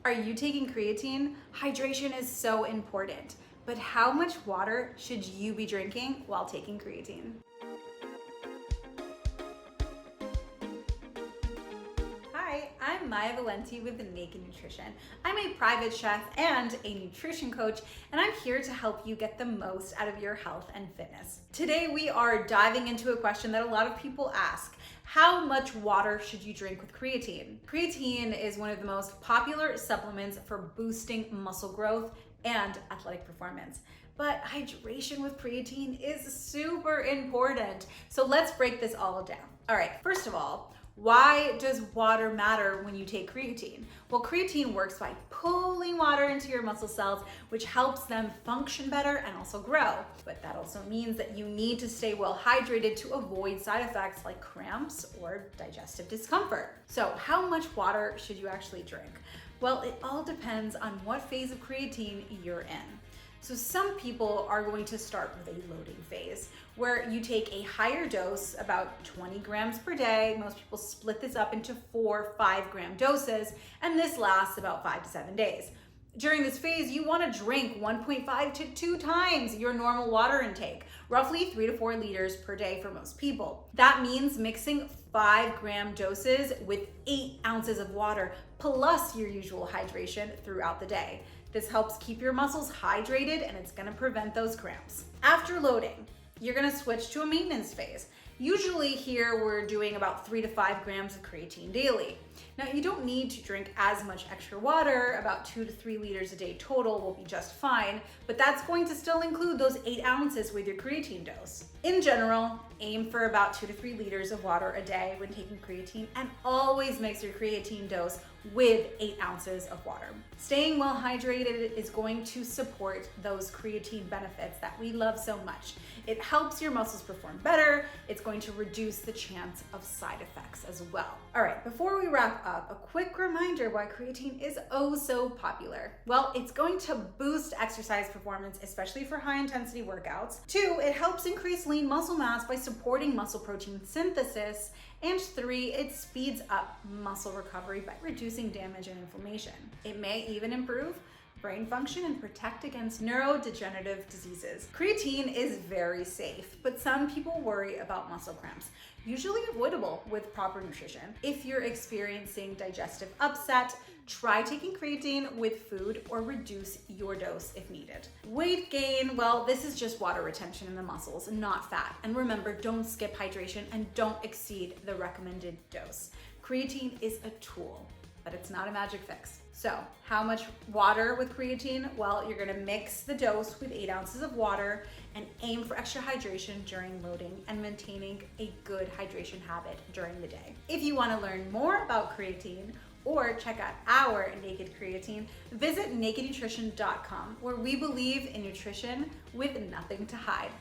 Are you taking creatine? Hydration is so important, but how much water should you be drinking while taking creatine? Hi, I'm Maya Valenti with Naked Nutrition. I'm a private chef and a nutrition coach, and I'm here to help you get the most out of your health and fitness. Today, we are diving into a question that a lot of people ask. How much water should you drink with creatine? Creatine is one of the most popular supplements for boosting muscle growth and athletic performance. But hydration with creatine is super important. So let's break this all down. All right, first of all, why does water matter when you take creatine? Well, creatine works by pulling water into your muscle cells, which helps them function better and also grow. But that also means that you need to stay well hydrated to avoid side effects like cramps or digestive discomfort. So how much water should you actually drink? Well, it all depends on what phase of creatine you're in. So some people are going to start with a loading phase where you take a higher dose, about 20 grams per day. Most people split this up into 4 5-gram doses, and this lasts about 5 to 7 days. During this phase, you want to drink 1.5 to 2 times your normal water intake, roughly 3 to 4 liters per day for most people. That means mixing 5-gram doses with 8 ounces of water plus your usual hydration throughout the day. This helps keep your muscles hydrated, and it's gonna prevent those cramps. After loading, you're gonna switch to a maintenance phase. Usually here we're doing about 3 to 5 grams of creatine daily. Now you don't need to drink as much extra water, about 2 to 3 liters a day total will be just fine, but that's going to still include those 8 ounces with your creatine dose. In general, aim for about 2 to 3 liters of water a day when taking creatine, and always mix your creatine dose with 8 ounces of water. Staying well hydrated is going to support those creatine benefits that we love so much. It helps your muscles perform better. It's going to reduce the chance of side effects as well. All right, before we wrap up, a quick reminder why creatine is oh so popular. Well, it's going to boost exercise performance, especially for high intensity workouts. 2, it helps increase lean muscle mass by supporting muscle protein synthesis. And 3, it speeds up muscle recovery by reducing damage and inflammation. It may even improve brain function and protect against neurodegenerative diseases. Creatine is very safe, but some people worry about muscle cramps, usually avoidable with proper nutrition. If you're experiencing digestive upset, try taking creatine with food or reduce your dose if needed. Weight gain, well, this is just water retention in the muscles, not fat. And remember, don't skip hydration and don't exceed the recommended dose. Creatine is a tool, but it's not a magic fix. So how much water with creatine? Well, you're gonna mix the dose with 8 ounces of water and aim for extra hydration during loading and maintaining a good hydration habit during the day. If you wanna learn more about creatine or check out our Naked Creatine, visit nakednutrition.com, where we believe in nutrition with nothing to hide.